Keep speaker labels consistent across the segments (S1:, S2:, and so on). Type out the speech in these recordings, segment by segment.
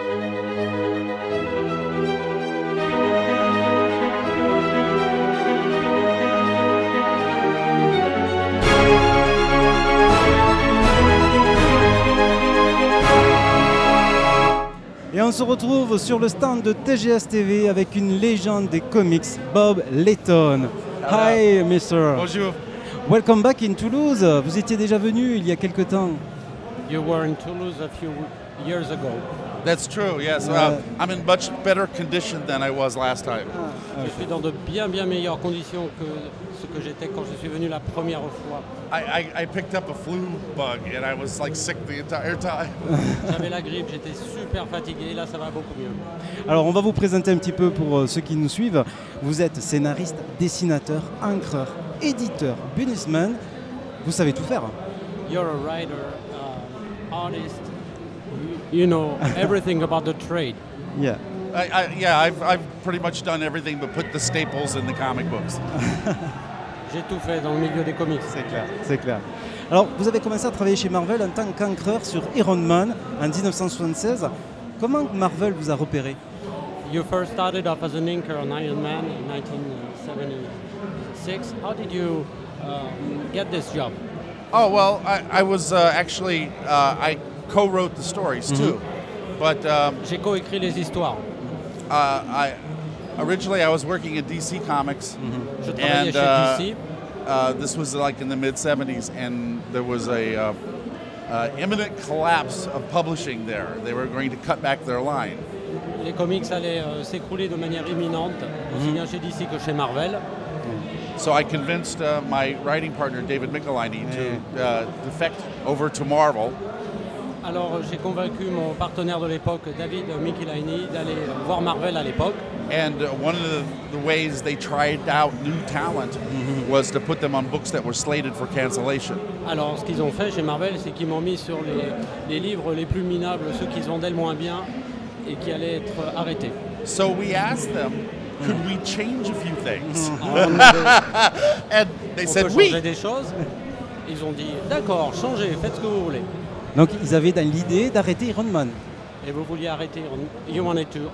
S1: Et on se retrouve sur le stand de TGS TV avec une légende des comics, Bob Layton. Hi, Mr.
S2: Bonjour.
S1: Welcome back in Toulouse. Vous étiez déjà venu il y a quelque temps.
S3: You were in Toulouse a few years ago.
S2: That's true, yes. I'm in much better condition than I was last time.
S3: Je suis dans de bien meilleures conditions que ce que j'étais quand je suis venu la première fois.
S2: I picked up a flu bug and I was like sick the entire time.
S3: J'avais la grippe, j'étais super fatigué, là ça va beaucoup mieux.
S1: Alors on va vous présenter un petit peu pour ceux qui nous suivent. Vous êtes scénariste, dessinateur, encreur, éditeur, businessman. Vous savez tout faire.
S3: You're a writer, artist, you know everything about the trade.
S1: Yeah.
S2: I've pretty much done everything but put the staples in the comic books.
S3: J'ai tout fait dans le milieu des comics.
S1: C'est clair, c'est clair. Alors, vous avez commencé à travailler chez Marvel en tant qu'encreur sur Iron Man en 1976. Comment Marvel vous a repéré?
S3: You first started off as an inker on Iron Man in 1976. How did you get this job?
S2: Oh, well, I was actually, I co-wrote the stories too. But
S3: J'ai coécrit les histoires.
S2: Originally I was working at DC Comics.
S3: Je travaillais chez DC.
S2: This was like in the mid-70s, and there was a imminent collapse of publishing there. They were going to cut back their line.
S3: Les comics allaient s'écrouler de manière imminente, aussi bien chez DC que chez Marvel.
S2: So I convinced my writing partner, David Michelinie, to defect over to Marvel.
S3: Alors j'ai convaincu mon partenaire de l'époque, David Michelinie, d'aller voir Marvel à l'époque.
S2: And one of the ways they tried out new talent was to put them on books that were slated for cancellation.
S3: Alors ce qu'ils ont fait chez Marvel, c'est qu'ils m'ont mis sur les livres les plus minables, ceux qui se vendaient le moins bien et qui allaient être arrêtés.
S2: So we asked them, could we change a few things? And they said,
S3: oui. Changer des choses. Ils ont dit, d'accord, changez, faites ce que vous voulez.
S1: Donc ils avaient dans l'idée d'arrêter Iron Man.
S3: Et vous vouliez arrêter You wanted to...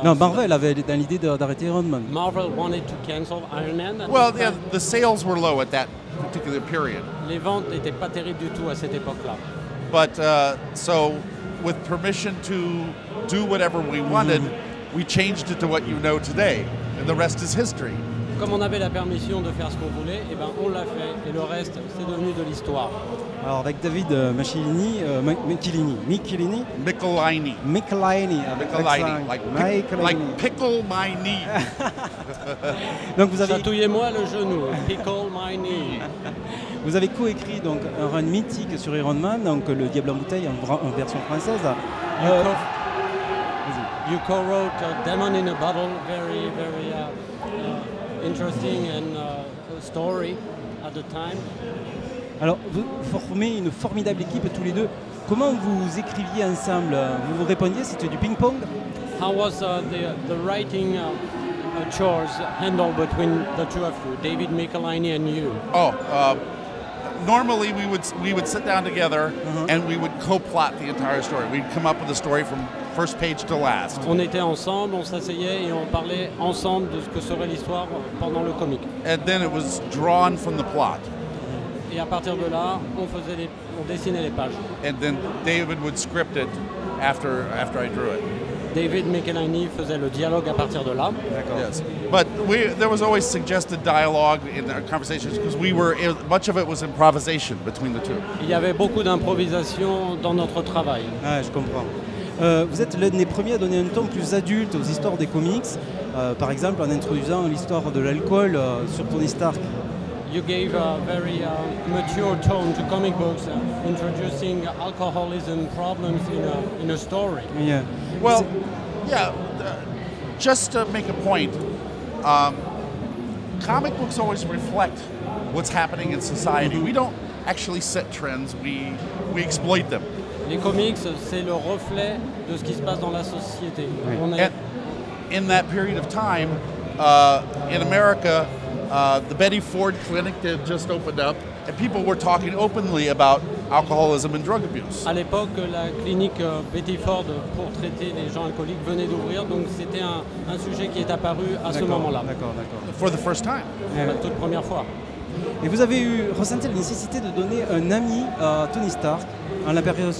S1: non, Marvel avait dans l'idée d'arrêter Iron Man.
S3: Marvel wanted to cancel Iron Man.
S2: Well, yeah, the sales were low at that particular period.
S3: Les ventes n'étaient pas terribles du tout à cette époque-là.
S2: But so, with permission to do whatever we wanted, we changed it to what you know today, and the rest is history.
S3: Comme on avait la permission de faire ce qu'on voulait, et ben on l'a fait, et le reste, c'est devenu de l'histoire.
S1: Alors avec David Michelini,
S2: Michelini, like pickle my knee.
S1: Donc vous avez
S3: chatouillez-moi le genou, pickle my knee.
S1: Vous avez coécrit donc un run mythique sur Iron Man, donc le Diable en bouteille en version française.
S3: You co-wrote Demon in a Bottle, very interesting and story at the time.
S1: Alors, vous formez une formidable équipe tous les deux. Comment vous écriviez ensemble? Vous vous répondiez, c'était du ping-pong?
S3: How was the writing chores handled between the two of you, David Michelinie and you?
S2: Normally we would sit down together and we would co-plot the entire story. We'd come up with a story from first page to last.
S3: On était ensemble, on s'asseyait et on parlait ensemble de ce que serait l'histoire pendant le comic.
S2: And then it was drawn from the plot.
S3: Et à partir de là, on dessinait les pages.
S2: And then David would script it after I drew it.
S3: David Michelinie faisait le dialogue à partir de là.
S2: Yes. But there was always suggested dialogue in our conversations because much of it was improvisation between the two.
S3: Il y avait beaucoup d'improvisation dans notre travail.
S1: Ah, je comprends. Vous êtes l'un des premiers à donner un ton plus adulte aux histoires des comics, par exemple en introduisant l'histoire de l'alcool sur Tony Stark.
S3: You gave a very mature tone to comic books, introducing alcoholism problems in a story.
S1: Yeah.
S2: Well, just to make a point, comic books always reflect what's happening in society. We don't actually set trends, we exploit them.
S3: Les comics, c'est le reflet de ce qui se passe dans la société.
S2: And in that period of time, in America, the Betty Ford Clinic had just opened up, and people were talking openly about alcoholism and drug abuse.
S3: À l'époque, la clinique Betty Ford pour traiter les gens alcooliques venait d'ouvrir, donc c'était un sujet qui est apparu à ce moment-là,
S1: D'accord, d'accord.
S2: For the first time.
S3: la toute première fois.
S1: Et vous avez ressenti la nécessité de donner un ami à Tony Stark en la période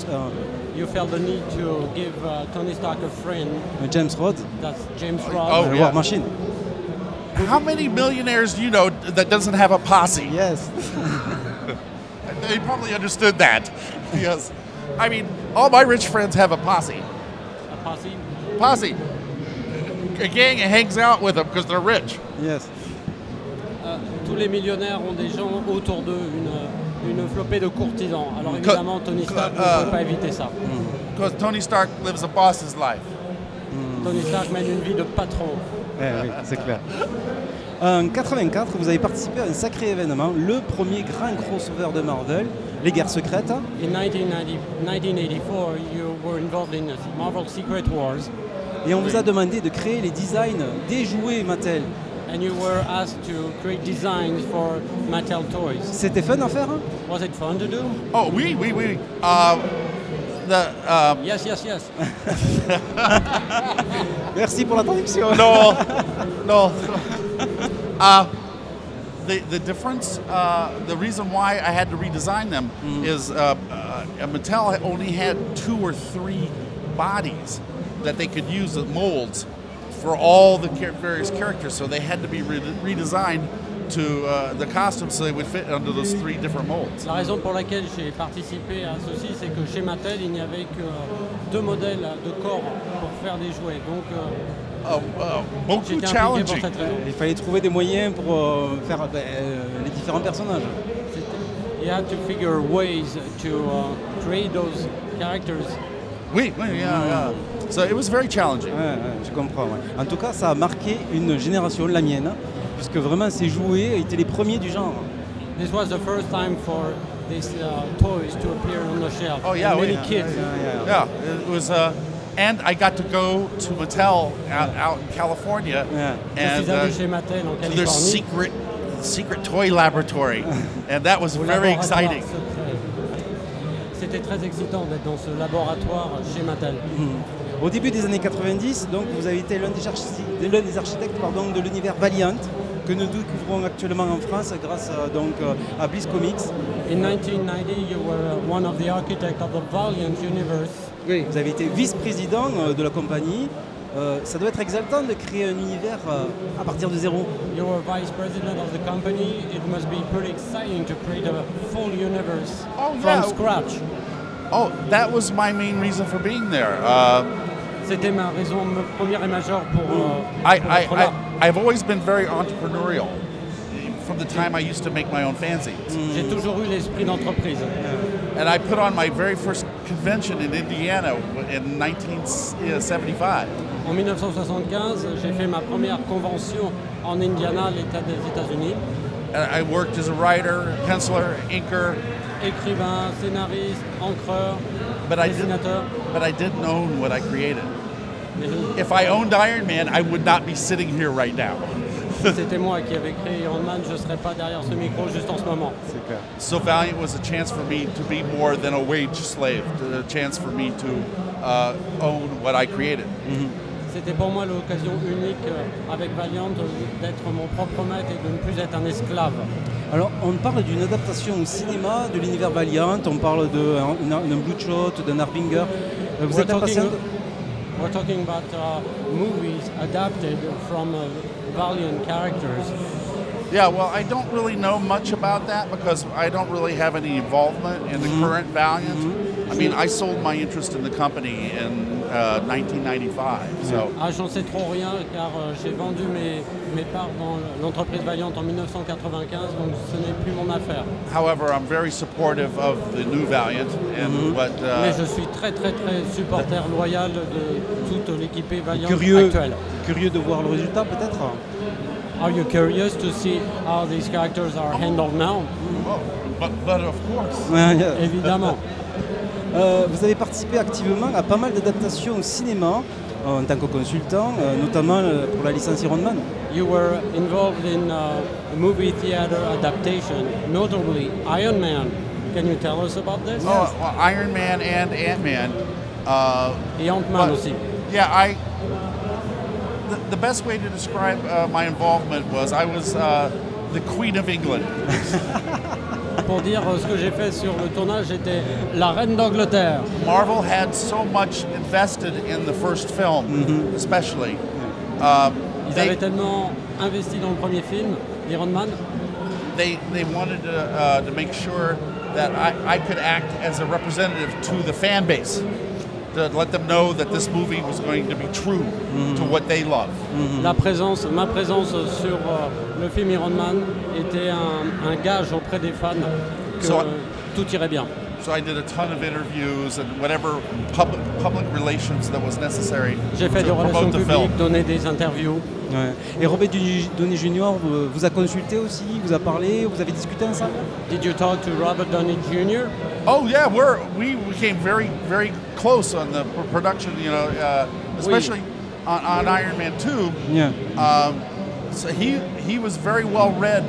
S3: You felt the need to give Tony Stark a friend,
S1: James Rhodes,
S3: that's James
S2: Oh,
S3: Rhodes.
S1: de
S2: yeah.
S1: War Machine.
S2: How many millionaires do you know that doesn't have a posse?
S1: Yes.
S2: They probably understood that. Yes. I mean, all my rich friends have a posse.
S3: A posse.
S2: Posse. A gang hangs out with them because they're rich.
S1: Yes.
S3: Tous les millionnaires ont des gens autour d'eux, une flopée de courtisans. Alors évidemment, Tony Stark ne peut pas éviter ça.
S2: Because Tony Stark lives a boss's life.
S3: Tony Stark mène une vie de patron.
S1: Oui, c'est clair. En 84, vous avez participé à un sacré événement, le premier grand crossover de Marvel, les Guerres secrètes.
S3: In 1984, you were involved in Marvel Secret Wars,
S1: Et on vous a demandé de créer les designs des jouets Mattel.
S3: and you were asked to create designs for Mattel toys.
S1: C'était fun à faire, hein?
S3: Was it fun to do?
S2: Oh, oui.
S3: Yes, yes, yes.
S1: Merci pour la traduction.
S2: No. The difference, the reason why I had to redesign them is Mattel only had 2 or 3 bodies that they could use as molds for all the various characters, so they had to be redesigned to the costumes so they would fit under those 3 different molds.
S3: La raison pour laquelle j'ai participé à ceci, c'est que chez Mattel, il n'y avait que 2 modèles de corps pour faire des jouets. Donc,
S2: Beaucoup
S3: j'étais impliqué pour
S2: challenging.
S3: cette raison.
S1: Il fallait trouver des moyens pour faire les différents personnages.
S3: You had to figure ways to create those characters.
S2: Oui, yeah. So it was very challenging.
S1: Ouais, je comprends. Ouais. En tout cas, ça a marqué une génération, la mienne, puisque vraiment ces jouets étaient les premiers du genre.
S3: This was the first time for these toys to appear on the shelf.
S2: Oh, yeah,
S3: And many
S2: yeah,
S3: kids.
S2: Yeah, it was, and I got to go to Mattel out in California,
S1: Yeah.
S3: Je
S2: and
S3: suis allé chez Mattel en
S2: to their
S3: Californie.
S2: secret toy laboratory, and that was
S3: au
S2: very
S3: laboratoire
S2: exciting.
S3: secret. C'était très excitant d'être dans ce laboratoire chez Mattel.
S1: Au début des années 90, donc, vous avez été l'un des architectes de l'univers Valiant, que nous découvrons actuellement en France grâce à Bliss Comics.
S3: In 1990, you were one of the architects of the Valiant universe.
S1: Vous avez été vice-président de la compagnie. Ça doit être exaltant de créer un univers à partir de zéro.
S3: You were vice president of the company. It must be pretty exciting to create a full universe
S2: Oh,
S3: from
S2: yeah.
S3: scratch.
S2: Oh, that was my main reason for being there.
S3: C'était ma raison première et majeure pour être là.
S2: I've always been very entrepreneurial from the time I used to make my own fanzines.
S3: J'ai toujours eu l'esprit d'entreprise.
S2: And I put on my very first convention in Indiana in 1975.
S3: En 1975, j'ai fait ma première convention en Indiana, l'État des États-Unis.
S2: And I worked as a writer, penciler, inker,
S3: Écrivain, scénariste, encreur,
S2: but I
S3: dessinateur.
S2: didn't own what I created.
S3: Mais je-
S2: If I owned Iron Man, I would not be sitting here right now.
S3: si c'était moi qui avais créé Iron Man, je ne serais pas derrière ce micro juste en ce moment.
S1: C'est clair.
S2: So Valiant was a chance for me to be more than a wage slave, a chance for me to own what I created.
S3: C'était pour moi l'occasion unique avec Valiant d'être mon propre maître et de ne plus être un esclave.
S1: Alors, on parle d'une adaptation au cinéma de l'univers Valiant, on parle d'un Bloodshot, d'un Harbinger. Vous êtes impatient
S3: We're talking about movies adapted from Valiant characters.
S2: Yeah, well, I don't really know much about that because I don't really have any involvement in the current Valiant. I mean, I sold my interest in the company in 1995, so
S3: Ah, j'en sais trop rien car j'ai vendu mes parts dans l'entreprise Valiant en 1995, donc ce n'est plus mon affaire.
S2: however, I'm very supportive of the new Valiant and what
S3: Mais je suis très très très supporter loyal de toute l'équipée Valiant
S1: curieux,
S3: actuelle.
S1: curieux de voir le résultat peut-être.
S3: Are you curious to see how these characters are handled now?
S2: but of course.
S3: Évidemment.
S1: Vous avez participé activement à pas mal d'adaptations au cinéma en tant que consultant, notamment pour la licence Iron Man.
S3: You were involved in movie theater adaptation, notably Iron Man. Can you tell us about this?
S2: Oh, well, Iron Man and Ant-Man.
S3: Et Ant-Man aussi.
S2: Yeah, the best way to describe my involvement was I was the Queen of England.
S3: Pour dire ce que j'ai fait sur le tournage, j'étais la reine d'Angleterre.
S2: Marvel had so much invested in the first film, especially.
S3: Ils avaient tellement investi dans le premier film, Iron Man.
S2: They wanted to make sure that I could act as a representative to the fan base, to let them know that this movie was going to be true to what they love.
S3: Ma présence sur le film Iron Man était un gage auprès des fans que tout irait bien.
S2: So I did a ton of interviews and whatever public relations that was necessary
S3: J'ai fait
S2: to
S3: des relations
S2: promote the film.
S3: publiques, donné des interviews.
S1: Ouais. Et Robert Downey Jr. vous a consulté aussi, vous a parlé, vous avez discuté ensemble?
S3: Did you talk to Robert Downey Jr.?
S2: Oh yeah, we became very close on the production. You know, especially on Iron Man 2.
S1: Yeah.
S2: So he was very well read.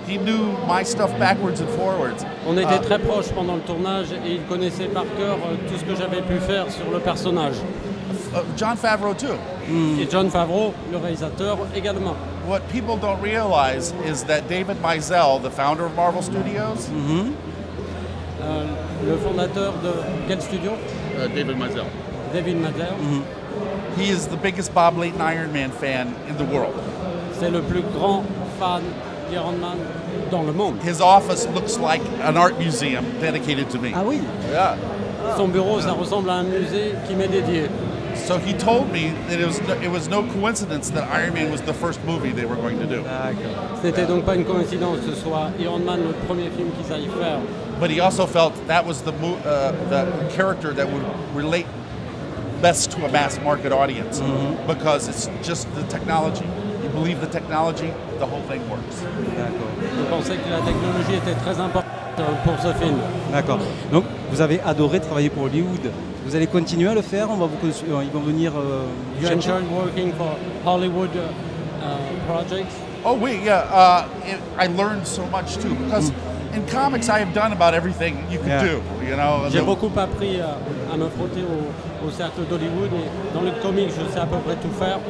S2: He knew my stuff backwards and forwards.
S3: On était très proches pendant le tournage et il connaissait par cœur tout ce que j'avais pu faire sur le personnage.
S2: Jon Favreau too.
S3: Et Jon Favreau, le réalisateur, également.
S2: What people don't realize is that David Mizell, the founder of Marvel Studios,
S3: Le fondateur de quel studio?
S2: David Mizell,
S3: David Mazel.
S2: he is the biggest Bob Layton Iron Man fan in the world.
S3: C'est le plus grand fan d'Iron Man dans le monde.
S2: His office looks like an art museum dedicated to me.
S1: Ah oui.
S2: Yeah.
S3: Son bureau, ça ressemble à un musée qui m'est dédié.
S2: So he told me that it was no coincidence that Iron Man was the first movie they were going to do.
S1: D'accord.
S3: C'était donc pas une coïncidence que ce soit Iron Man le premier film qu'ils allaient faire.
S2: But he also felt that was the character that would relate best to a mass market audience because it's just the technology. You believe the technology, the whole thing works.
S1: D'accord.
S3: Je pensais que la technologie était très importante pour ce film.
S1: D'accord. Donc, vous avez adoré travailler pour Hollywood. Vous allez continuer à le faire. Ils vont venir.
S3: You
S1: chercher.
S3: enjoyed working for Hollywood projects?
S2: Oh, I learned so much too because in comics I have done about everything you could do. You know.
S3: J'ai beaucoup appris à me frotter au cercle d'Hollywood et dans le comics je sais à peu près tout faire.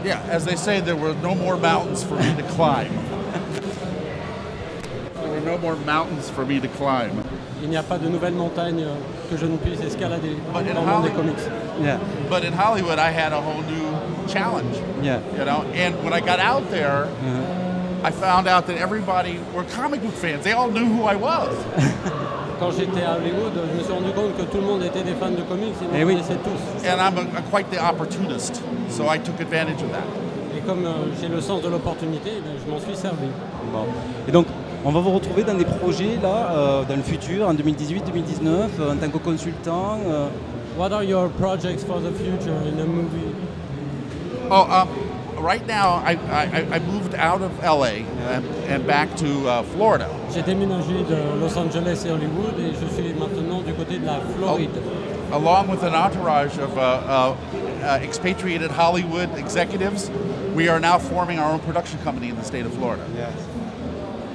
S2: Yeah, as they say, there were no more mountains for me to climb. There were no more mountains for me to climb.
S3: Il n'y a pas de nouvelles montagnes que je ne puisse escalader dans le monde des comics.
S1: Yeah.
S2: But in Hollywood, I had a whole new challenge.
S1: Yeah.
S2: You know, and when I got out there, I found out that everybody were comic book fans. They all knew who I was.
S3: Quand j'étais à Hollywood, je me suis rendu compte que tout le monde était des fans de comics, ils me
S1: Eh oui.
S3: connaissaient tous.
S2: And I'm quite the opportunist, so I took advantage of that.
S3: Et comme j'ai le sens de l'opportunité, je m'en suis servi.
S1: Bon. Et donc, on va vous retrouver dans des projets là, dans le futur, en 2018-2019, en tant que consultant.
S3: What are your projects for the future in a movie?
S2: Right now, I moved out of LA and back to Florida.
S3: J'ai déménagé de Los Angeles et Hollywood et je suis maintenant du côté de la Floride.
S2: Along with an entourage of expatriated Hollywood executives, we are now forming our own production company in the state of Florida.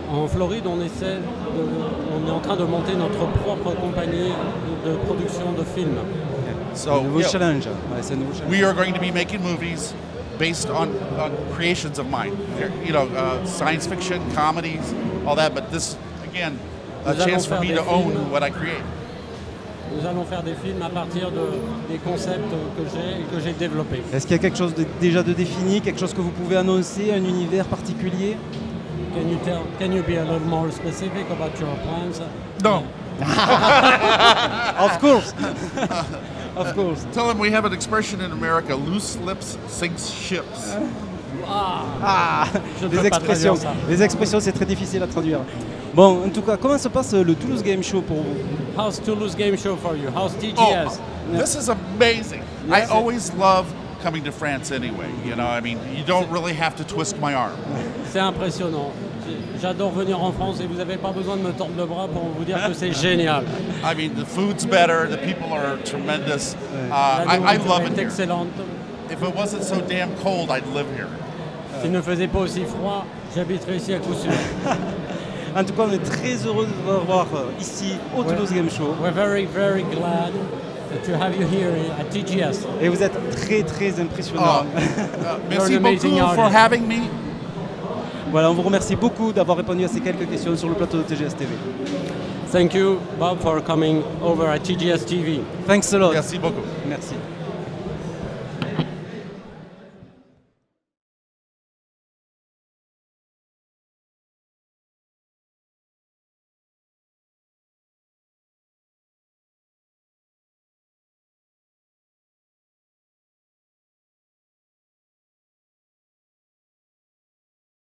S3: En Floride, on est en train de monter notre propre compagnie de production de films.
S2: So
S1: Nouveau challenge. Ouais, c'est un nouveau challenge.
S2: we are going to be making movies based on creations of mine. You know, science fiction, comedies, all that. But this, again, a
S3: Nous
S2: chance
S3: allons
S2: for me
S3: faire
S2: to
S3: des
S2: own
S3: films.
S2: what I create.
S3: Nous allons faire des films à partir des concepts que j'ai développés.
S1: Est-ce qu'il y a quelque chose déjà de défini, quelque chose que vous pouvez annoncer, un univers particulier?
S3: Can you be a little more specific about your plans?
S2: No.
S1: Of course. Of course.
S2: Tell them we have an expression in America: loose lips sinks ships.
S3: Je ne
S1: Les
S3: peux pas
S1: expressions.
S3: traduire ça.
S1: Les expressions, c'est très difficile à traduire. Bon, en tout cas, comment se passe le Toulouse Game Show pour vous?
S3: How's Toulouse Game Show for you? How's
S2: Oh,
S3: TGS?
S2: this is amazing.
S3: Yes,
S2: I always love coming to France anyway. You know, I mean, you don't really have to twist my arm.
S3: C'est impressionnant. J'adore venir en France et vous n'avez pas besoin de me tordre le bras pour vous dire que c'est génial.
S2: I mean, the food's better, the people are tremendous.
S3: La
S2: I
S3: nourriture
S2: love it
S3: est
S2: here.
S3: excellente.
S2: If it wasn't so damn cold, I'd live here.
S3: S'il ne faisait pas aussi froid, j'habiterais ici à coup sûr.
S1: En tout cas, on est très heureux de vous avoir ici au Toulouse Game Show.
S3: We're very, very glad to have you here at TGS.
S1: Et vous êtes très, très impressionnant.
S2: Merci
S3: an amazing
S2: beaucoup for
S3: artist.
S2: having me.
S1: Voilà, on vous remercie beaucoup d'avoir répondu à ces quelques questions sur le plateau de TGS TV.
S3: Thank you, Bob, for coming over at TGS TV.
S1: Thanks a lot.
S2: Merci beaucoup.
S1: Merci.